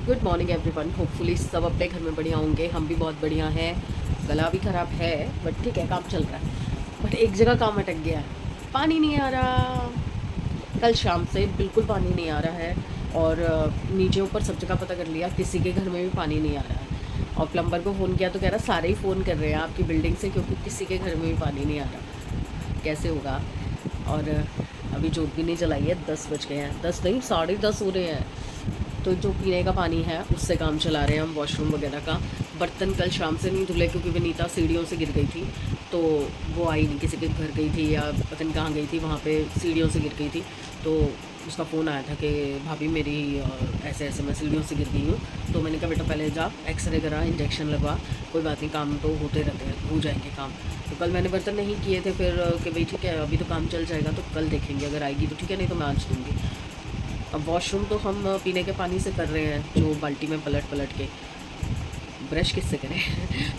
Good morning everyone. Hopefully सब अपने घर में बढ़िया होंगे, हम भी बहुत बढ़िया हैं। गला भी ख़राब है बट ठीक है, काम चल रहा है। बट एक जगह काम अटक गया है, पानी नहीं आ रहा। कल शाम से बिल्कुल पानी नहीं आ रहा है और नीचे ऊपर सब जगह पता कर लिया, किसी के घर में भी पानी नहीं आ रहा है। और प्लम्बर को फ़ोन किया तो कह रहा सारे ही फ़ोन कर रहे हैं आपकी बिल्डिंग से, क्योंकि किसी के घर में भी पानी नहीं आ रहा। कैसे होगा। और अभी जोत भी नहीं जलाई है, 10 बज गए हैं, 10 नहीं 10:30 हो रहे हैं। तो जो पीने का पानी है उससे काम चला रहे हैं हम, वॉशरूम वगैरह का। बर्तन कल शाम से नहीं धुले क्योंकि विनीता सीढ़ियों से गिर गई थी, तो वो आई नहीं, किसी के घर गई थी या पता नहीं कहाँ गई थी, वहाँ पे सीढ़ियों से गिर गई थी। तो उसका फ़ोन आया था कि भाभी मेरी ऐसे ऐसे मैं सीढ़ियों से गिर गई हूँ। तो मैंने कहा बेटा पहले जा एक्सरे करा, इंजेक्शन लगवा, कोई बात नहीं, काम तो होते रहते हैं, हो जाएंगे काम। तो कल मैंने बर्तन नहीं किए थे, फिर कि भाई ठीक है अभी तो काम चल जाएगा, तो कल देखेंगे, अगर आएगी तो ठीक है, नहीं तो मैं आज दूँगी। अब वॉशरूम तो हम पीने के पानी से कर रहे हैं, जो बाल्टी में पलट पलट के। ब्रश किससे करें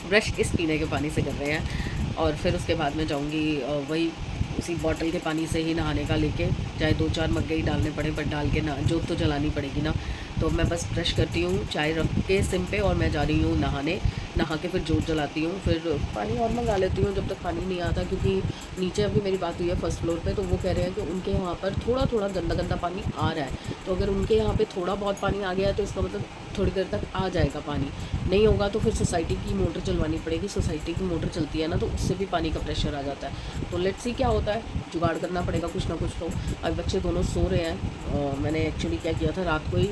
ब्रश किस पीने के पानी से कर रहे हैं। और फिर उसके बाद में जाऊंगी वही उसी बॉटल के पानी से ही नहाने का लेके, चाहे 2-4 मग्गे ही डालने पड़े, बट डाल के ना जोत तो जलानी पड़ेगी ना। तो मैं बस ब्रश करती हूँ, चाय रख के सिम पे, और मैं जा रही हूँ नहाने। नहा के फिर जोत जलाती हूँ, फिर पानी और मंगा लेती हूँ जब तक पानी नहीं आता। क्योंकि नीचे अभी मेरी बात हुई है फर्स्ट फ्लोर पे, तो वो कह रहे हैं कि उनके यहाँ पर थोड़ा थोड़ा गंदा गंदा पानी आ रहा है। तो अगर उनके यहाँ पे थोड़ा बहुत पानी आ गया है तो इसका मतलब थोड़ी देर तक आ जाएगा पानी। नहीं होगा तो फिर सोसाइटी की मोटर चलवानी पड़ेगी। सोसाइटी की मोटर चलती है ना, तो उससे भी पानी का प्रेशर आ जाता है। तो लेट्स सी क्या होता है, जुगाड़ करना पड़ेगा कुछ ना कुछ। तो अभी बच्चे दोनों सो रहे हैं। मैंने एक्चुअली क्या किया था, रात को ही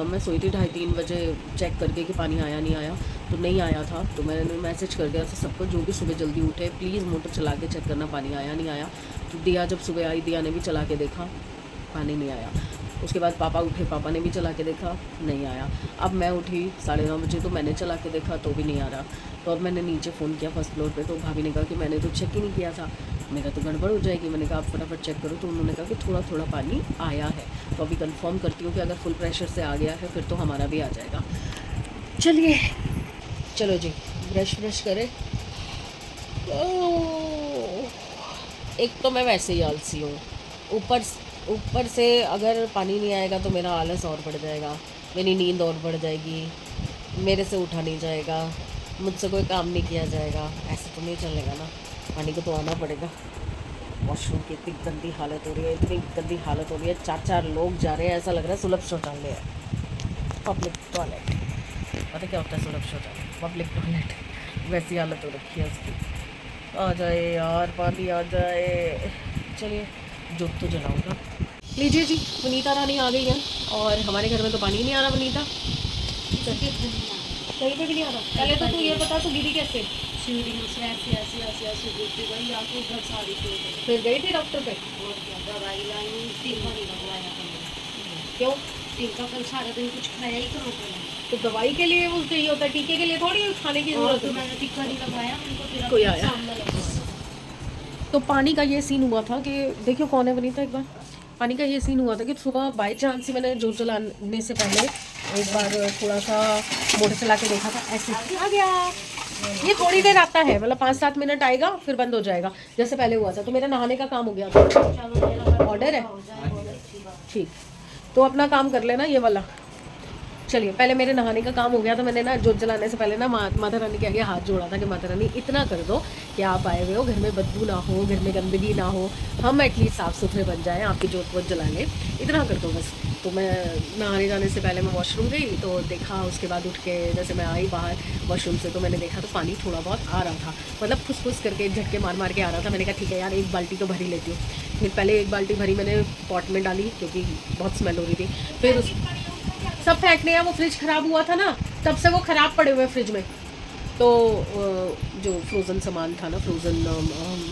मैं सोई थी 2:30-3 बजे, चेक करके कि पानी आया नहीं आया। तो नहीं आया था, तो मैंने मैसेज कर दिया था सबको, जो भी सुबह जल्दी उठे प्लीज़ मोटर चला के चेक करना पानी आया नहीं आया। तो दिया जब सुबह आई, दिया ने भी चला के देखा, पानी नहीं आया। उसके बाद पापा उठे, पापा ने भी चला के देखा, नहीं आया। अब मैं उठी 9:30 बजे, तो मैंने चला के देखा तो भी नहीं आ रहा। तो अब मैंने नीचे फ़ोन किया फर्स्ट फ्लोर पे, तो भाभी ने कहा कि मैंने तो चेक ही नहीं किया था, मेरा तो गड़बड़ हो जाएगी। मैंने कहा आप फटाफट चेक करो। तो उन्होंने कहा कि थोड़ा थोड़ा पानी आया है। तो अभी कंफर्म करती हूँ कि अगर फुल प्रेशर से आ गया है फिर तो हमारा भी आ जाएगा। चलिए चलो जी, ब्रश करें। एक तो मैं वैसे ही आलसी हूँ, ऊपर ऊपर से अगर पानी नहीं आएगा तो मेरा आलस और बढ़ जाएगा, मेरी नींद और बढ़ जाएगी, मेरे से उठा नहीं जाएगा, मुझसे कोई काम नहीं किया जाएगा। ऐसे तो नहीं चलेगा ना, पानी को तो आना पड़ेगा। वॉशरूम की इतनी गंदी हालत हो रही है, इतनी गंदी हालत हो रही है, 4-4 लोग जा रहे हैं, ऐसा लग रहा है सुलभ शौचालय है, पब्लिक टॉयलेट। पता क्या होता है सुलभ शौचालय, पब्लिक टॉयलेट। वैसी हालत हो रखी है उसकी। आ जाए यार, पानी आ जाए। चलिए जोत तो जलाऊंगा। लीजिए जी, वनीता रानी आ गई है, और हमारे घर में तो पानी नहीं आ रहा। वनीता कहीं पे भी नहीं आ रहा। पहले तो तू ये बता, तू गिरी कैसे? सीढ़ियों से ऐसे ऐसे ऐसे ऐसे गिरती गई, आके घर सारी पे हो गई। फिर गई थी डॉक्टर पे? और क्या, दवाई लाई, टीका नहीं लगवाया था। क्यों? टीका कल सारा दिन कुछ खाया ही करो पहले। तो दवाई के लिए वो चाहिए होता है, टीके के लिए थोड़ी खाने की और जरूरत तो है। मैंने टीका नहीं लगाया, उनको फिर कोई अपने आया। सामने लगवाया। तो पानी का ये सीन हुआ था कि देखियो कौन है वनीता, एक बार। पानी का ये सीन हुआ था कि सुबह बाई चांस ही मैंने जोत जलाने से पहले एक बार थोड़ा सा मोटर चला के देखा था, ऐसे आ गया। ये थोड़ी देर आता है, मतलब 5-7 मिनट आएगा फिर बंद हो जाएगा, जैसे पहले हुआ था। तो मेरा नहाने का काम हो गया था। चलो मेरा ऑर्डर है, हो जाए बहुत अच्छी बात। ठीक। तो अपना काम कर लेना ये वाला। चलिए, पहले मेरे नहाने का काम हो गया, तो मैंने ना जोत जलाने से पहले ना माता रानी के आगे हाथ जोड़ा था कि माता रानी इतना कर दो कि आप आए हुए हो, घर में बदबू ना हो, घर में गंदगी ना हो, हम एटलीस्ट साफ़ सुथरे बन जाएँ, आपकी जोत वोत जला लें, इतना कर दो बस। तो मैं नहाने जाने से पहले मैं वॉशरूम गई, तो देखा, उसके बाद उठ के जैसे मैं आई बाहर वॉशरूम से, तो मैंने देखा तो पानी थोड़ा बहुत आ रहा था, मतलब फुस फुस करके झटके मार मार के आ रहा था। मैंने कहा ठीक है यार, एक बाल्टी तो भरी लेती हूँ। फिर पहले एक बाल्टी भरी मैंने पॉट में डाली, क्योंकि बहुत स्मेल हो रही थी। फिर उस सब फेंकने हैं, वो फ्रिज ख़राब हुआ था ना, तब से वो ख़राब पड़े हुए फ्रिज में। तो जो फ्रोज़न सामान था ना, फ्रोज़न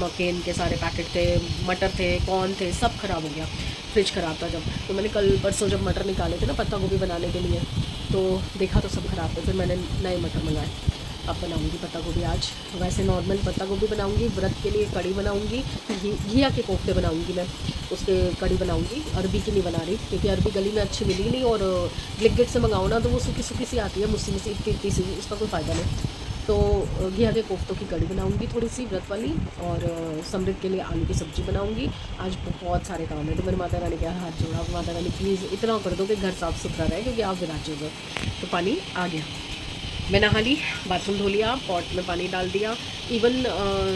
मकेन के सारे पैकेट थे, मटर थे, कॉर्न थे, सब ख़राब हो गया। फ्रिज ख़राब था जब, तो मैंने कल परसों जब मटर निकाले थे ना पत्ता गोभी बनाने के लिए, तो देखा तो सब ख़राब थे। फिर मैंने नए मटर मंगाए। अब बनाऊंगी पत्ता गोभी आज। वैसे नॉर्मल पत्ता गोभी बनाऊंगी, व्रत के लिए कड़ी बनाऊंगी, घिया के कोफ्ते बनाऊंगी मैं, उसके कड़ी बनाऊंगी। अरबी की नहीं बना रही, क्योंकि अरबी गली में अच्छी मिली नहीं, और ब्लिंकिट से मंगाओ ना तो वो सूखी सूखी सी आती है, मुस्सी मुस्सी इतनी इतनी सी, उसका कोई फ़ायदा नहीं। तो घिया के कोफ्तों की कड़ी बनाऊंगी थोड़ी सी व्रत वाली, और समृद्ध के लिए आलू की सब्ज़ी बनाऊंगी। आज बहुत सारे काम है, तो मेरी माता रानी के हाथ जोड़ा, माता रानी प्लीज़ इतना कर दो कि घर साफ़ सुथरा रहे, क्योंकि आप विराजे हो। तो पानी आ गया, मैं नहा ली, बाथरूम धो लिया, पॉट में पानी डाल दिया। इवन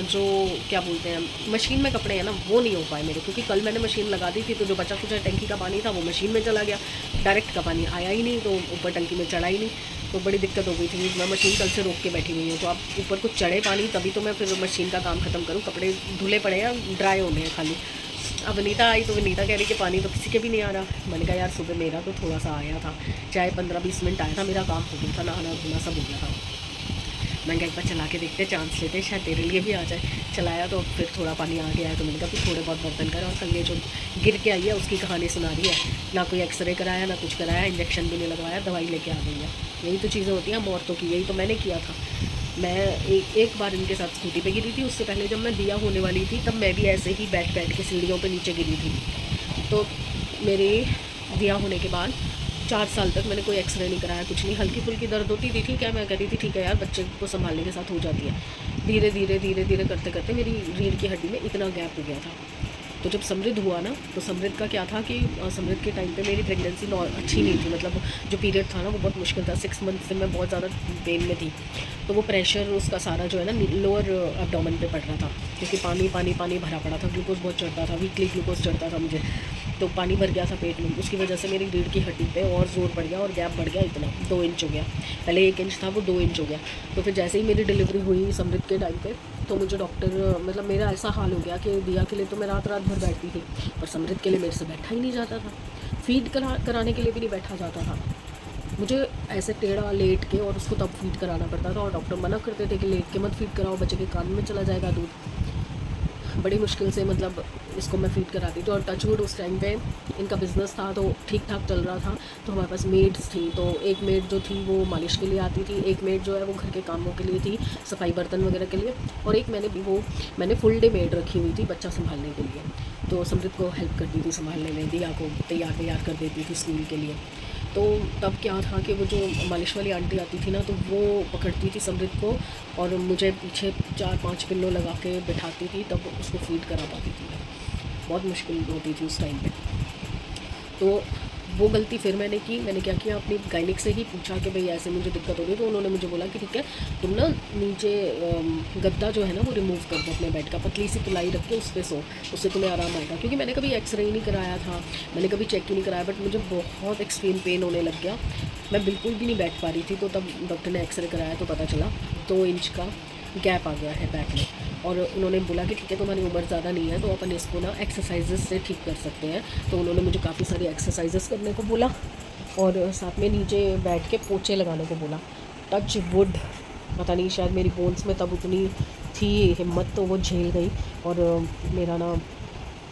जो क्या बोलते हैं मशीन में कपड़े हैं ना, वो नहीं हो पाए मेरे, क्योंकि कल मैंने मशीन लगा दी थी, तो जो बचा कुचा टंकी का पानी था वो मशीन में चला गया, डायरेक्ट का पानी आया ही नहीं, तो ऊपर टंकी में चढ़ा ही नहीं, तो बड़ी दिक्कत हो गई थी। मैं मशीन कल से रोक के बैठी हुई हूँ, तो आप ऊपर कुछ चढ़े पानी तभी तो मैं फिर मशीन का काम ख़त्म करूँ। कपड़े धुले पड़े हैं, ड्राई होने हैं खाली। अब वनीता आई तो वनीता कह रही कि पानी तो किसी के भी नहीं आ रहा। मैंने कहा यार सुबह मेरा तो थोड़ा सा आया था, चाहे 15-20 मिनट आया था, मेरा काम हो गया था, नहाना धोना सब हो गया था। मैंने कहा एक बार चला के देखते, चांस लेते, शायद तेरे लिए भी आ जाए। चलाया तो फिर थोड़ा पानी आ गया है, तो मैंने कहा फिर थोड़े बहुत बर्तन कर। और संगे जो गिर के आई है उसकी कहानी सुना रही है, ना कोई एक्सरे कराया ना कुछ कराया, इंजेक्शन भी नहीं लगवाया, दवाई लेके आ गई है। यही तो चीज़ें होती हैं हम औरतों की, यही तो मैंने किया था। मैं एक बार इनके साथ स्कूटी पे गिरी थी, उससे पहले जब मैं दिया होने वाली थी तब मैं भी ऐसे ही बैठ के सीढ़ियों पे नीचे गिरी थी। तो मेरे दिया होने के बाद 4 साल तक मैंने कोई एक्सरे नहीं कराया, कुछ नहीं। हल्की फुल्की दर्द होती थी, ठीक है, मैं कहती थी ठीक है यार, बच्चे को संभालने के साथ हो जाती है। धीरे धीरे करते करते मेरी रीढ़ की हड्डी में इतना गैप हो गया था। तो जब समृद्ध हुआ ना, तो समृद्ध का क्या था कि समृद्ध के टाइम पे मेरी प्रेगनेंसी अच्छी नहीं थी, मतलब जो पीरियड था ना वो बहुत मुश्किल था। 6 मंथ से मैं बहुत ज़्यादा पेन में थी, तो वो प्रेशर उसका सारा जो है ना लोअर एब्डोमेन पे पड़ रहा था, क्योंकि पानी भरा पड़ा था, ग्लूकोज बहुत चढ़ता था, वीकली ग्लूकोज चढ़ता था मुझे, तो पानी भर गया था पेट में। उसकी वजह से मेरी रीढ़ की हड्डी पे और ज़ोर पड़ गया और गैप बढ़ गया, इतना 2 इंच हो गया। पहले 1 इंच था, वो 2 इंच हो गया। तो फिर जैसे ही मेरी डिलीवरी हुई समृद्ध के टाइम पे, तो मुझे डॉक्टर, मतलब मेरा ऐसा हाल हो गया कि दिया के लिए तो मैं रात भर बैठती थी, पर समृद्ध के लिए मेरे से बैठा ही नहीं जाता था। फीड कराने के लिए भी नहीं बैठा जाता था, मुझे ऐसे टेढ़ा लेट के और उसको तब फीड कराना पड़ता था। और डॉक्टर मना करते थे कि लेट के मत फीड कराओ, बच्चे के कान में चला जाएगा दूध। बड़ी मुश्किल से मतलब इसको मैं फीड कराती थी। और टचवुड उस टाइम पे इनका बिज़नेस था तो ठीक ठाक चल रहा था, तो हमारे पास मेड्स थी। तो एक मेड जो थी वो मालिश के लिए आती थी, एक मेड जो है वो घर के कामों के लिए थी, सफाई बर्तन वगैरह के लिए, और एक मैंने फुल डे मेड रखी हुई थी बच्चा संभालने के लिए। तो समृद्ध को हेल्प करती थी संभालने में, दिया को तैयार कर देती थी स्कूल के लिए। तो तब क्या था कि वो जो मालिश वाली आंटी आती थी ना, तो वो पकड़ती थी समृद्ध को और मुझे पीछे 4-5 पिल्लो लगा के बिठाती थी, तब उसको फीड करा पाती थी। बहुत मुश्किल होती थी उस टाइम पे। तो वो गलती फिर मैंने की। मैंने क्या किया, अपनी गायनिक से ही पूछा कि भाई ऐसे मुझे दिक्कत हो रही है। तो उन्होंने मुझे बोला कि ठीक है, तुम ना नीचे गद्दा जो है ना वो रिमूव कर दो अपने बेड का, पतली सी पिलाई रख के उस पर सो, उससे तुम्हें आराम आएगा। क्योंकि मैंने कभी एक्सरे ही नहीं कराया था, मैंने कभी चेक ही नहीं कराया, बट मुझे बहुत एक्सट्रीम पेन होने लग गया, मैं बिल्कुल भी नहीं बैठ पा रही थी। तो तब डॉक्टर ने एक्सरे कराया तो पता चला 2 इंच का गैप आ गया है बैक में। और उन्होंने बोला कि ठीक है, तुम्हारी उम्र ज़्यादा नहीं है, तो अपन इसको ना एक्सरसाइजेस से ठीक कर सकते हैं। तो उन्होंने मुझे काफ़ी सारी एक्सरसाइजेस करने को बोला और साथ में नीचे बैठ के पोछे लगाने को बोला। टच वुड, पता नहीं शायद मेरी बोन्स में तब उतनी थी हिम्मत, तो वो झेल गई और मेरा ना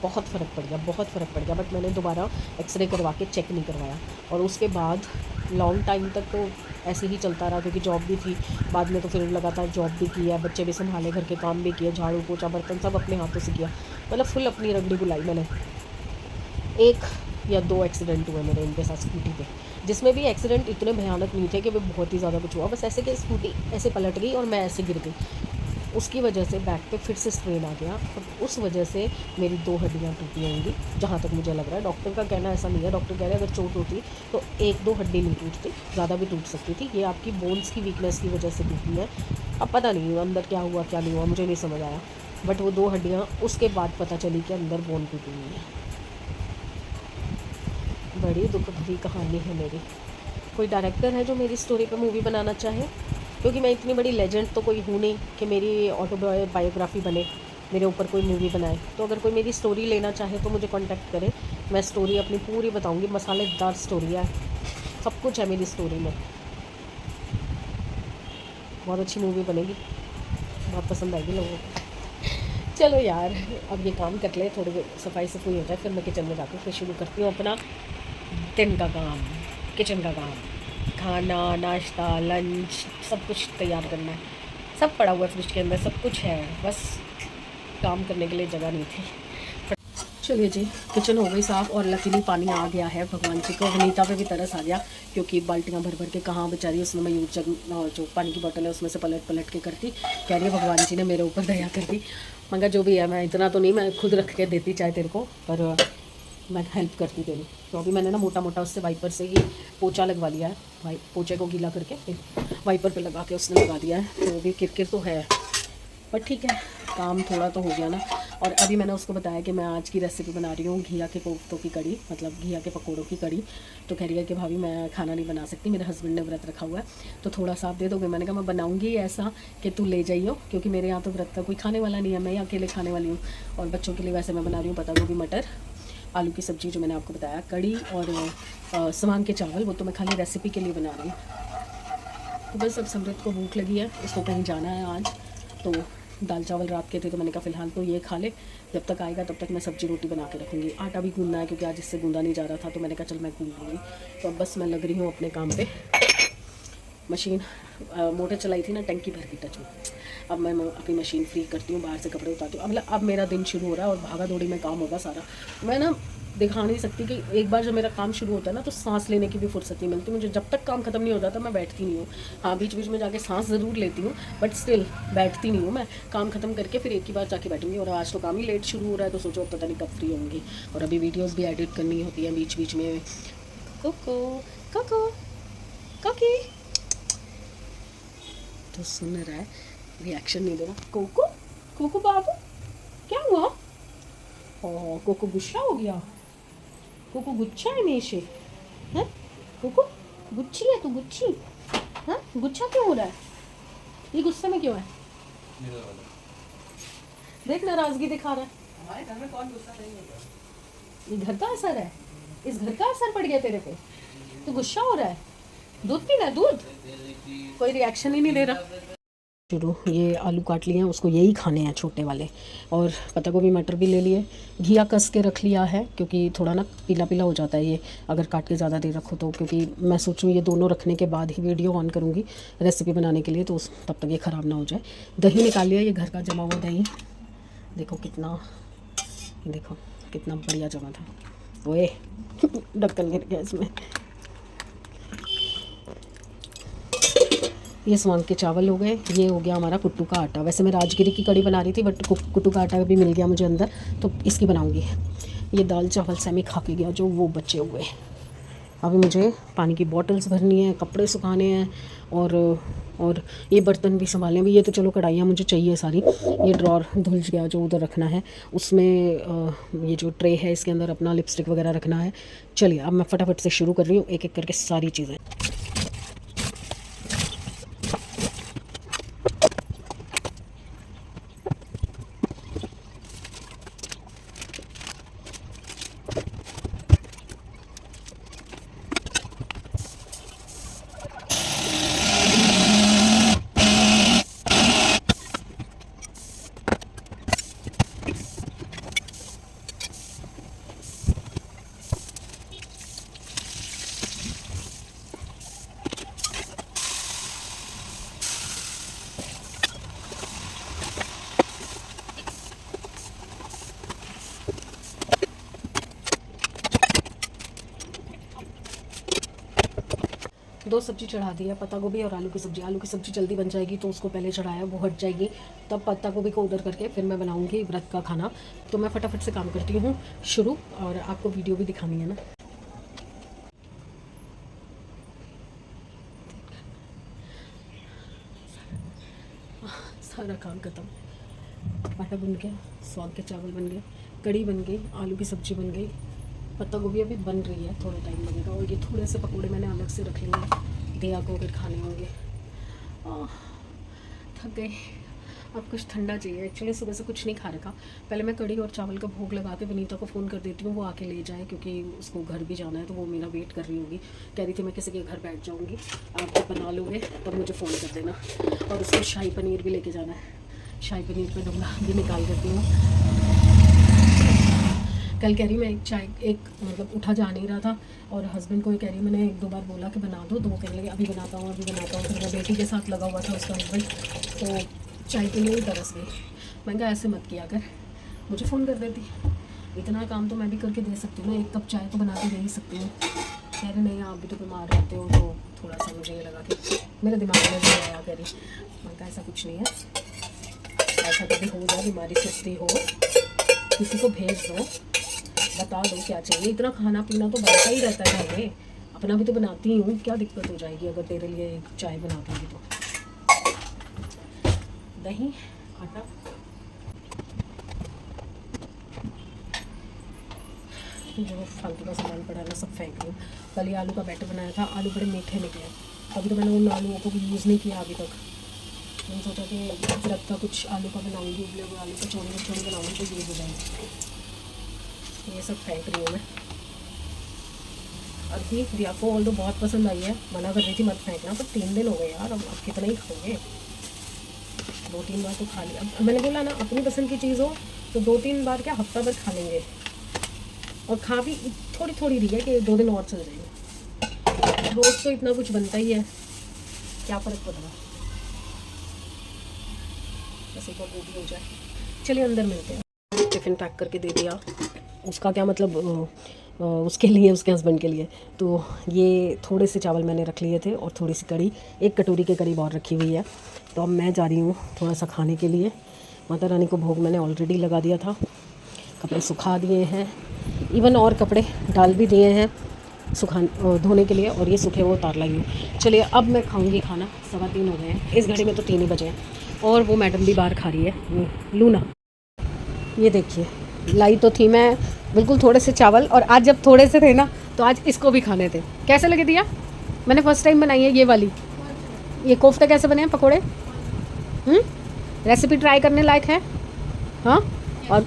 बहुत फ़र्क पड़ गया। बट मैंने दोबारा एक्सरे करवा के चेक नहीं करवाया। और उसके बाद लॉन्ग टाइम तक तो ऐसे ही चलता रहा, क्योंकि जॉब भी थी। बाद में तो फिर लगातार जॉब भी किया, बच्चे भी संभाले, घर के काम भी किए, झाड़ू पोछा बर्तन सब अपने हाथों से किया, मतलब फुल अपनी रगड़ी बुलाई मैंने। 1 या 2 एक्सीडेंट हुए मेरे इनके साथ स्कूटी पे, जिसमें भी एक्सीडेंट इतने भयानक नहीं थे कि वो बहुत ही ज़्यादा कुछ हुआ, बस ऐसे कि स्कूटी ऐसे पलट गई और मैं ऐसे गिर गई। उसकी वजह से बैक पे फिर से स्ट्रेन आ गया और उस वजह से मेरी 2 हड्डियाँ टूटी होंगी, जहाँ तक मुझे लग रहा है। डॉक्टर का कहना ऐसा नहीं है, डॉक्टर कह रहे हैं अगर चोट होती तो 1-2 हड्डी नहीं टूटती, ज़्यादा भी टूट सकती थी। ये आपकी बोन्स की वीकनेस की वजह से टूटी है। अब पता नहीं अंदर क्या हुआ क्या नहीं हुआ, मुझे नहीं समझ आया, बट वो 2 हड्डियाँ उसके बाद पता चली कि अंदर बोन टूटी हुई है। बड़ी दुख भरी कहानी है मेरी। कोई डायरेक्टर है जो मेरी स्टोरी पे मूवी बनाना चाहे, क्योंकि मैं इतनी बड़ी लेजेंड तो कोई हूँ नहीं कि मेरी ऑटोबायोग्राफी बने, मेरे ऊपर कोई मूवी बनाए। तो अगर कोई मेरी स्टोरी लेना चाहे तो मुझे कांटेक्ट करे, मैं स्टोरी अपनी पूरी बताऊँगी। मसालेदार स्टोरी है, सब कुछ है मेरी स्टोरी में। बहुत अच्छी मूवी बनेगी, बहुत पसंद आएगी लोगों को। चलो यार, अब ये काम कर ले, थोड़ी सफाई सफाई हो जाए, फिर मैं किचन में जाकर फिर शुरू करती हूँ अपना दिन का काम, किचन का काम। खाना, नाश्ता, लंच सब कुछ तैयार करना है। सब पड़ा हुआ है फ्रिज के अंदर, सब कुछ है, बस काम करने के लिए जगह नहीं थी। चलिए जी, किचन हो गई साफ़ और लकीली पानी आ गया है। भगवान जी को, वनीता पे भी तरस आ गया क्योंकि बाल्टियाँ भर भर के कहाँ बेचारी उसमें मैं यूज जग जो पानी की बोतल है उसमें से पलट पलट के करती। कह रही है भगवान जी ने मेरे ऊपर दया कर दी। मगर जो भी है, मैं इतना तो नहीं, मैं खुद रख के देती चाहे तेरे को, पर मैं हेल्प करती तेरी। तो अभी मैंने ना मोटा मोटा उससे वाइपर से ही पोछा लगवा लिया है। भाई पोछे को गीला करके फिर वाइपर पे लगा के उसने लगा दिया है। तो अभी किरकिर तो है, पर ठीक है, काम थोड़ा तो हो गया ना। और अभी मैंने उसको बताया कि मैं आज की रेसिपी बना रही हूँ घिया के कोफ्तों की कड़ी, मतलब घिया के पकौड़ों की कड़ी। तो कह रही है कि भाभी मैं खाना नहीं बना सकती, मेरे हस्बैंड ने व्रत रखा हुआ है, तो थोड़ा सा आप दे दोगे। मैंने कहा मैं बनाऊँगी ऐसा कि तू ले जाइयो, क्योंकि मेरे यहाँ तो व्रत का कोई खाने वाला नहीं है, मैं ही अकेले खाने वाली हूँ। और बच्चों के लिए वैसे मैं बना रही हूँ पत्ता गोभी मटर आलू की सब्ज़ी, जो मैंने आपको बताया, कड़ी और समान के चावल, वो तो मैं खाली रेसिपी के लिए बना रही हूँ। तो बस अब समृद्ध को भूख लगी है, उसको कहीं जाना है आज, तो दाल चावल रात के थे, तो मैंने कहा फ़िलहाल तो ये खा ले, जब तक आएगा तब तक मैं सब्ज़ी रोटी बना के रखूँगी। आटा भी गूंदना है क्योंकि आज इससे गूंदा नहीं जा रहा था, तो मैंने कहा चल मैं गूंद लूँगी। तो अब बस मैं लग रही हूँ अपने काम पे। मशीन मोटर चलाई थी ना टंकी भर की टच में, अब मैं अपनी मशीन फ्री करती हूँ, बाहर से कपड़े उतारती हूँ। अब मेरा दिन शुरू हो रहा है और भागा दौड़ी में काम होगा सारा। मैं ना दिखा नहीं सकती कि एक बार जब मेरा काम शुरू होता है ना, तो सांस लेने की भी फुर्सत नहीं मिलती मुझे। जब तक काम खत्म नहीं हो जाता मैं बैठती नहीं हूँ। हाँ, बीच बीच में जाके सांस ज़रूर लेती हूँ, बट स्टिल बैठती नहीं हूँ। मैं काम खत्म करके फिर एक ही बार जाके बैठूँगी। और आज तो काम ही लेट शुरू हो रहा है, तो सोचो पता नहीं कब फ्री होंगी। और अभी वीडियोज़ भी एडिट करनी होती है बीच बीच में। कोको कोको कोकी तो सुन रहा है, रिएक्शन नहीं दे रहा। कोको कोको बाबू क्या हुआ? ओह, कोको गुस्सा हो गया। कोको गुच्छा है नीचे, हैं? कोको गुच्छी है तू, गुच्छी? हाँ, गुच्छा क्यों हो रहा है? ये गुस्से में क्यों है? देख, नाराजगी दिखा रहा है। हमारे घर में कौन गुस्सा नहीं होता? ये घर का असर है, इस घर का असर पड़ गया तेरे पे, तो गुस्सा हो रहा है। दूध पीना है, दूध? कोई रिएक्शन ही नहीं दे रहा। शुरू, ये आलू काट लिए हैं, उसको यही खाने हैं छोटे वाले। और पत्ता गोभी मटर भी ले लिए, घिया कस के रख लिया है क्योंकि थोड़ा ना पीला पीला हो जाता है ये अगर काट के ज़्यादा देर रखो तो। क्योंकि मैं सोचूँ ये दोनों रखने के बाद ही वीडियो ऑन करूँगी रेसिपी बनाने के लिए, तो तब तक ये ख़राब ना हो जाए। दही निकाल लिया, ये घर का जमा हुआ दही, देखो कितना, देखो कितना बढ़िया जमा था। ओए ढक्कन गिर गया इसमें। ये समान के चावल हो गए, ये हो गया हमारा कुट्टू का आटा। वैसे मैं राजगिरी की कड़ी बना रही थी, बट कुट्टू का आटा भी मिल गया मुझे अंदर, तो इसकी बनाऊंगी। ये दाल चावल सेमी खा के गया जो वो बचे हुए। अभी मुझे पानी की बॉटल्स भरनी है, कपड़े सुखाने हैं, और ये बर्तन भी संभालने भी। ये तो चलो कढ़ाइयाँ मुझे चाहिए सारी। ये ड्रॉर धुल गया जो उधर रखना है, उसमें ये जो ट्रे है इसके अंदर अपना लिपस्टिक वगैरह रखना है। चलिए अब मैं फटाफट से शुरू कर रही हूँ एक एक करके सारी चीज़ें। दो सब्ज़ी चढ़ा दी है, पत्ता गोभी और आलू की सब्ज़ी। आलू की सब्ज़ी जल्दी बन जाएगी तो उसको पहले चढ़ाया, वो हट जाएगी, तब पत्ता गोभी को उधर करके फिर मैं बनाऊंगी व्रत का खाना। तो मैं फटाफट से काम करती हूँ शुरू, और आपको वीडियो भी दिखानी है ना। सारा काम खत्म, आटा बन गया, स्वाद के चावल बन गए, कड़ी बन गई, आलू की सब्ज़ी बन गई, पत्ता गोभी अभी बन रही है, थोड़ा टाइम लगेगा। और ये थोड़े से पकोड़े मैंने अलग से रख लिए, दिया को अगर खाने होंगे। थक गई, अब कुछ ठंडा चाहिए। एक्चुअली सुबह से कुछ नहीं खा रखा। पहले मैं कड़ी और चावल का भोग लगा के वनीता को फ़ोन कर देती हूँ, वो आके ले जाए, क्योंकि उसको घर भी जाना है, तो वो मेरा वेट कर रही होगी। कह रही थी मैं किसी के घर बैठ जाऊँगी, आप बना लोगे तब मुझे फ़ोन कर देना। और उसको शाही पनीर भी लेके जाना है, शाही पनीर पर डुंगा भी निकाल देती हूँ। कल कह रही मैं एक मतलब उठा जा नहीं रहा था, और हस्बैंड को कह रही मैंने एक दो बार बोला कि बना दो, तो वो कहने लगे अभी बनाता हूँ अभी बनाता हूँ। फिर मैं बेटी के साथ लगा हुआ था उसका हस्बैंड, तो चाय के लिए ही तरस गई। मैं कहा ऐसे मत किया कर, मुझे फ़ोन कर देती। इतना काम तो मैं भी करके दे सकती हूँ ना, 1 कप चाय तो बना के दे ही सकती हूँ। कह रहे नहीं आप भी तो बीमार रहते हो, तो थोड़ा सा मुझे ये लगा कि मेरे दिमाग में भी आया, कह रही मैंने कहा ऐसा कुछ नहीं है, ऐसा कभी हो जाए बीमारी सुस्ती हो किसी को भेज दो, बता दो क्या चाहिए। इतना खाना पीना तो बनता ही रहता है घर में, अपना भी तो बनाती हूँ, क्या दिक्कत हो जाएगी अगर तेरे लिए एक चाय बना दूँगी तो। दही आटा जो फालतू का सामान पड़ा है ना सब फेंक दूँ। कल ही आलू का बैटर बनाया था, आलू बड़े मीठे निकले, अभी तो मैंने उन आलूओं को यूज़ नहीं किया अभी तक। मैंने सोचा कि रख का कुछ आलू का बनाऊंगी, उबले हुए आलू का छोटी बनाऊंगी तो यूज़ हो जाएगी। ये सब फेंक रही हूँ मैं। अभी रिया को ऑल तो बहुत पसंद आई है, मना कर रही थी मत फेंकना, पर 3 दिन हो गए यार, अब कितना ही खाओगे, 2-3 बार तो खा लिया। अब मैंने बोला ना अपनी पसंद की चीज़ हो तो 2-3 बार क्या हफ्ता भर खा लेंगे, और खा भी थोड़ी थोड़ी रही है कि 2 दिन और चल जाएंगे। रोज़ तो इतना कुछ बनता ही है, क्या फ़र्क पड़ेगा, बस एक बार वो भी हो जाए। चलिए अंदर मिलते हैं। टिफ़िन पैक करके दे दिया, उसका क्या मतलब उसके लिए, उसके हस्बैंड के लिए। तो ये थोड़े से चावल मैंने रख लिए थे और थोड़ी सी कड़ी, 1 कटोरी के करीब और रखी हुई है। तो अब मैं जा रही हूँ थोड़ा सा खाने के लिए। माता रानी को भोग मैंने ऑलरेडी लगा दिया था, कपड़े सुखा दिए हैं, इवन और कपड़े डाल भी दिए हैं धोने के लिए, और ये सूखे वो उतार लाई हूँ। चलिए अब मैं खाऊंगी खाना, 3:15 हो गए हैं, इस घड़ी में तो 3 ही बजे हैं। और वो मैडम भी बाहर खा रही है, लूना। ये देखिए लाई तो थी मैं बिल्कुल थोड़े से चावल, और आज जब थोड़े से थे ना तो आज इसको भी खाने थे। कैसे लगे दिया? मैंने फर्स्ट टाइम बनाई है ये वाली। ये कोफ्ते कैसे बने हैं, पकोड़े? रेसिपी ट्राई करने लायक है। हाँ, और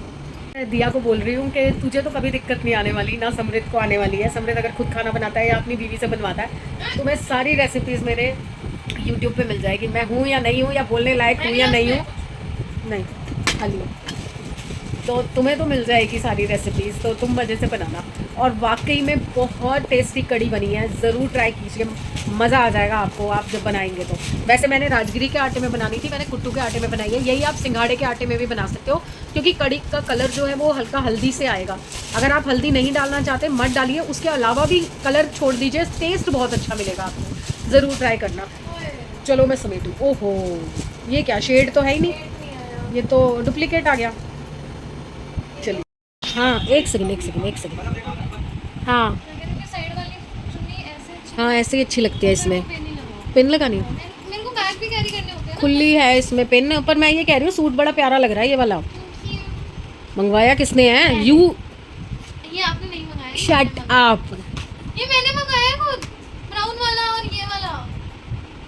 दिया को बोल रही हूँ कि तुझे तो कभी दिक्कत नहीं आने वाली, ना समृद्ध को आने वाली है। समृद्ध अगर खुद खाना बनाता है या अपनी बीवी से बनवाता है, तुम्हें सारी रेसिपीज़ मेरे यूट्यूब पे मिल जाएगी। मैं हूँ या नहीं हूँ, या बोलने लायक हूँ या नहीं हूँ, नहीं खाली तो तुम्हें तो मिल जाएगी सारी रेसिपीज़, तो तुम मज़े से बनाना। और वाकई में बहुत टेस्टी कड़ी बनी है, ज़रूर ट्राई कीजिए, मज़ा आ जाएगा आपको आप जब बनाएंगे तो। वैसे मैंने राजगिरी के आटे में बनानी थी, मैंने कुट्टू के आटे में बनाई है। यही आप सिंघाड़े के आटे में भी बना सकते हो, क्योंकि कड़ी का कलर जो है वो हल्का हल्दी से आएगा। अगर आप हल्दी नहीं डालना चाहते मत डालिए, उसके अलावा भी कलर छोड़ दीजिए, टेस्ट बहुत अच्छा मिलेगा आपको, ज़रूर ट्राई करना। चलो मैं समेटूँ। ओहो ये क्या, शेड तो है ही नहीं, ये तो डुप्लीकेट आ गया। चलिए हाँ एक सेकंड। हाँ हाँ ऐसे ही अच्छी लगती है, इसमें पिन लगानी है, मेरे को बैग भी कैरी करने होते हैं। खुली है इसमें पिन। पर मैं ये कह रही हूँ सूट बड़ा प्यारा लग रहा है ये वाला। मंगवाया किसने है? यू ये आपने नहीं मंगाया? Shut up. ये मैंने मंगाया खुद, ब्राउन वाला और ये वाला।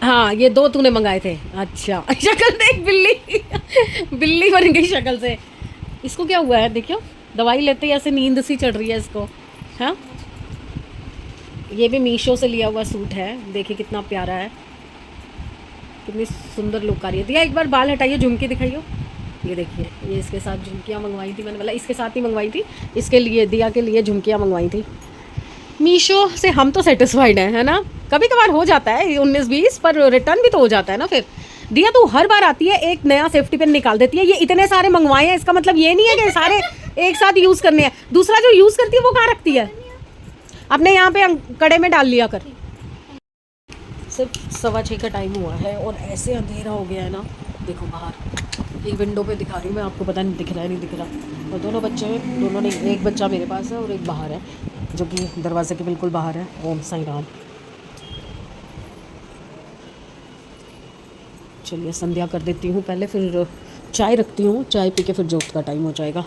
हाँ ये 2 तूने मंगाए थे। अच्छा शक्ल देख, बिल्ली बन गई शक्ल से। इसको क्या हुआ है देखियो, दवाई लेते ही ऐसे नींद सी चढ़ रही है इसको। हाँ ये भी मीशो से लिया हुआ सूट है, देखिए कितना प्यारा है, कितनी सुंदर लुक आ रही है। दिया एक बार बाल हटाइए, झुमकी दिखाइयो। ये देखिए ये इसके साथ झुमकियाँ मंगवाई थी मैंने, बोला इसके साथ ही मंगवाई थी, इसके लिए दिया के लिए झुमकियाँ मंगवाई थी मीशो से। हम तो सेटिस्फाइड हैं, है ना। कभी कभार हो जाता है 19-20, पर रिटर्न भी तो हो जाता है ना। फिर दिया तू हर बार आती है एक नया सेफ्टी पिन निकाल देती है। ये इतने सारे मंगवाए हैं, इसका मतलब ये नहीं है कि सारे एक साथ यूज़ करने हैं। दूसरा जो यूज़ करती है वो कहाँ रखती है? अपने यहाँ पे कड़े में डाल लिया कर। सिर्फ 6:15 का टाइम हुआ है और ऐसे अंधेरा हो गया है ना। देखो बाहर एक विंडो पे दिखा रही हूँ मैं आपको, पता नहीं दिख रहा है नहीं दिख रहा। और दोनों बच्चे, दोनों नहीं, एक बच्चा मेरे पास है और एक बाहर है, जो कि दरवाजे के बिल्कुल बाहर है। ओम साईं राम। चलिए संध्या कर देती हूँ पहले, फिर चाय रखती हूँ, चाय पी के फिर जोत का टाइम हो जाएगा।